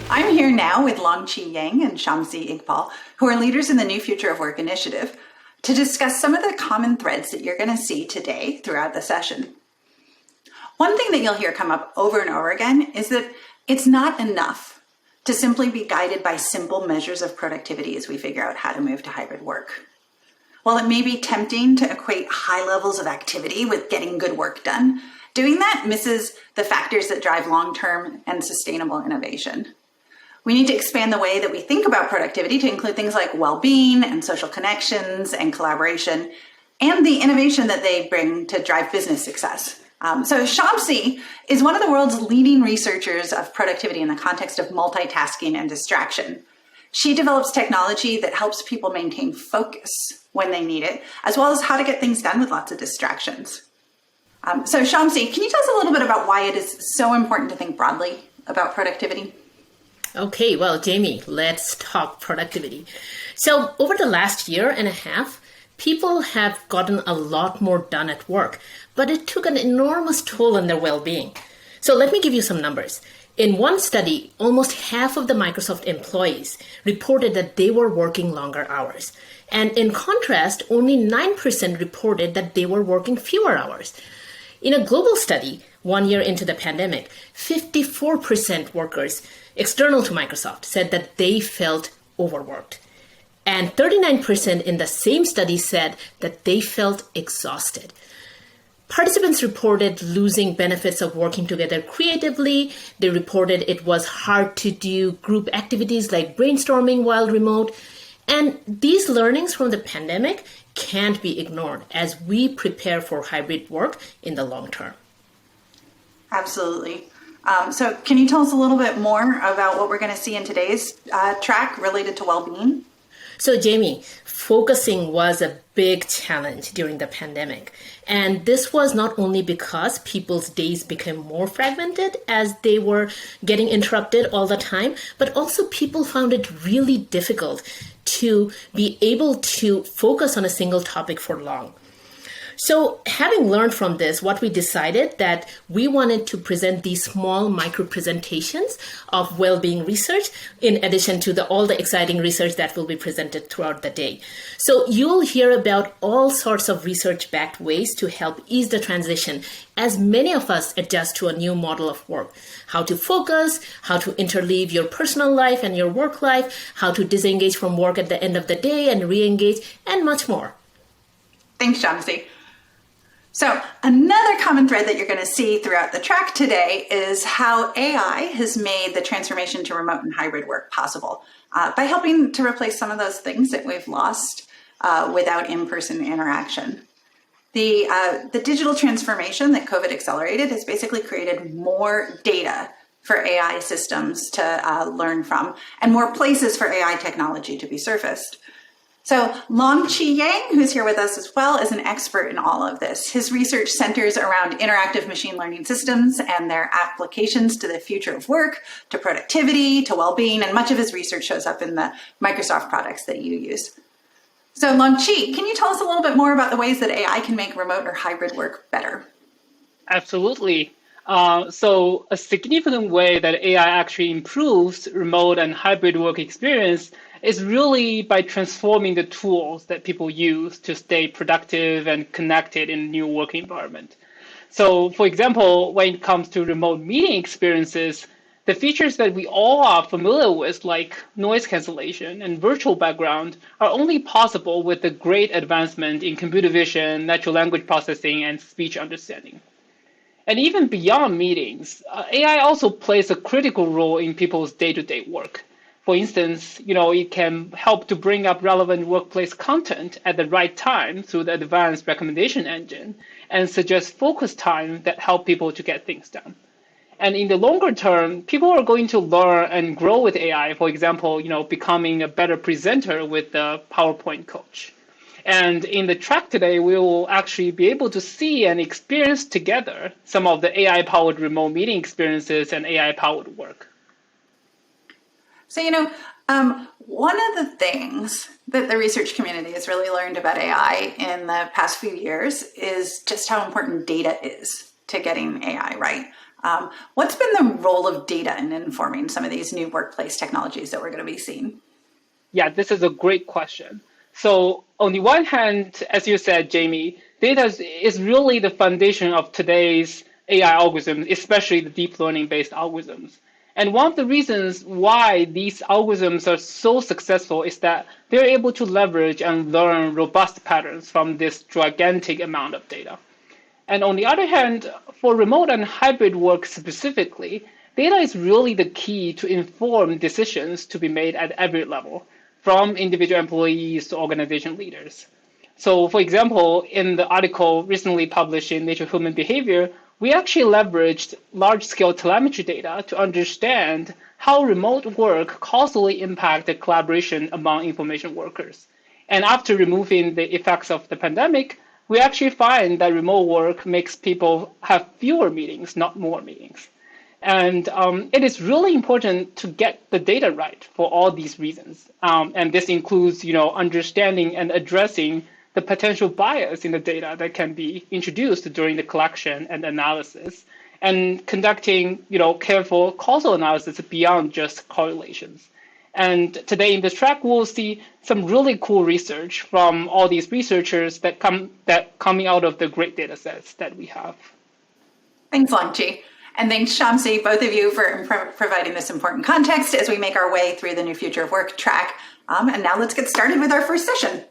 I'm here now with Longqi and Shamsi Iqbal, who are leaders in the New Future of Work initiative, to discuss some of the common threads that you're going to see today throughout the session. One thing that you'll hear come up over and over again is that it's not enough to simply be guided by simple measures of productivity as we figure out how to move to hybrid work. While it may be tempting to equate high levels of activity with getting good work done, doing that misses the factors that drive long-term and sustainable innovation. We need to expand the way that we think about productivity to include things like well-being and social connections and collaboration, and the innovation that they bring to drive business success. So Shamsi is one of the world's leading researchers of productivity in the context of multitasking and distraction. She develops technology that helps people maintain focus when they need it, as well as how to get things done with lots of distractions. So Shamsi, can you tell us a little bit about why it is so important to think broadly about productivity? Okay, well, Jaime, let's talk productivity. So over the last year and a half, people have gotten a lot more done at work, but it took an enormous toll on their well-being. So let me give you some numbers. In one study, almost half of the Microsoft employees reported that they were working longer hours. And in contrast, only 9% reported that they were working fewer hours. In a global study, 1 year into the pandemic, 54% workers external to Microsoft said that they felt overworked. And 39% in the same study said that they felt exhausted. Participants reported losing benefits of working together creatively. They reported it was hard to do group activities like brainstorming while remote. And these learnings from the pandemic can't be ignored as we prepare for hybrid work in the long term. Absolutely. So can you tell us a little bit more about what we're going to see in today's track related to well-being? So Jaime, focusing was a big challenge during the pandemic. And this was not only because people's days became more fragmented as they were getting interrupted all the time, but also people found it really difficult to be able to focus on a single topic for long. So having learned from this, what we decided that we wanted to present these small micro presentations of well-being research in addition to all the exciting research that will be presented throughout the day. So you'll hear about all sorts of research-backed ways to help ease the transition as many of us adjust to a new model of work. How to focus, how to interleave your personal life and your work life, how to disengage from work at the end of the day and re-engage, and much more. Thanks, Shamsi. So another common thread that you're going to see throughout the track today is how AI has made the transformation to remote and hybrid work possible by helping to replace some of those things that we've lost without in-person interaction. The digital transformation that COVID accelerated has basically created more data for AI systems to learn from and more places for AI technology to be surfaced. So Longqi, who's here with us as well, is an expert in all of this. His research centers around interactive machine learning systems and their applications to the future of work, to productivity, to well-being, and much of his research shows up in the Microsoft products that you use. So Longqi, can you tell us a little bit more about the ways that AI can make remote or hybrid work better? Absolutely. So a significant way that AI actually improves remote and hybrid work experience is really by transforming the tools that people use to stay productive and connected in a new work environment. So for example, when it comes to remote meeting experiences, the features that we all are familiar with, like noise cancellation and virtual background, are only possible with the great advancement in computer vision, natural language processing, and speech understanding. And even beyond meetings, AI also plays a critical role in people's day-to-day work. For instance, it can help to bring up relevant workplace content at the right time through the advanced recommendation engine and suggest focus time that help people to get things done. And in the longer term, people are going to learn and grow with AI, for example, becoming a better presenter with the PowerPoint coach. And in the track today, we will actually be able to see and experience together some of the AI-powered remote meeting experiences and AI-powered work. So, one of the things that the research community has really learned about AI in the past few years is just how important data is to getting AI right. What's been the role of data in informing some of these new workplace technologies that we're going to be seeing? Yeah, this is a great question. So on the one hand, as you said, Jaime, data is really the foundation of today's AI algorithms, especially the deep learning-based algorithms. And one of the reasons why these algorithms are so successful is that they're able to leverage and learn robust patterns from this gigantic amount of data. And on the other hand, for remote and hybrid work specifically, data is really the key to inform decisions to be made at every level, from individual employees to organization leaders. So for example, in the article recently published in Nature Human Behavior, we actually leveraged large-scale telemetry data to understand how remote work causally impacted collaboration among information workers. And after removing the effects of the pandemic, we actually find that remote work makes people have fewer meetings, not more meetings. And it is really important to get the data right for all these reasons. And this includes, understanding and addressing the potential bias in the data that can be introduced during the collection and analysis, and conducting, careful causal analysis beyond just correlations. And today in this track, we'll see some really cool research from all these researchers that coming out of the great data sets that we have. Thanks, Longqi. And thanks, Shamsi, both of you, for providing this important context as we make our way through the New Future of Work track. And now let's get started with our first session.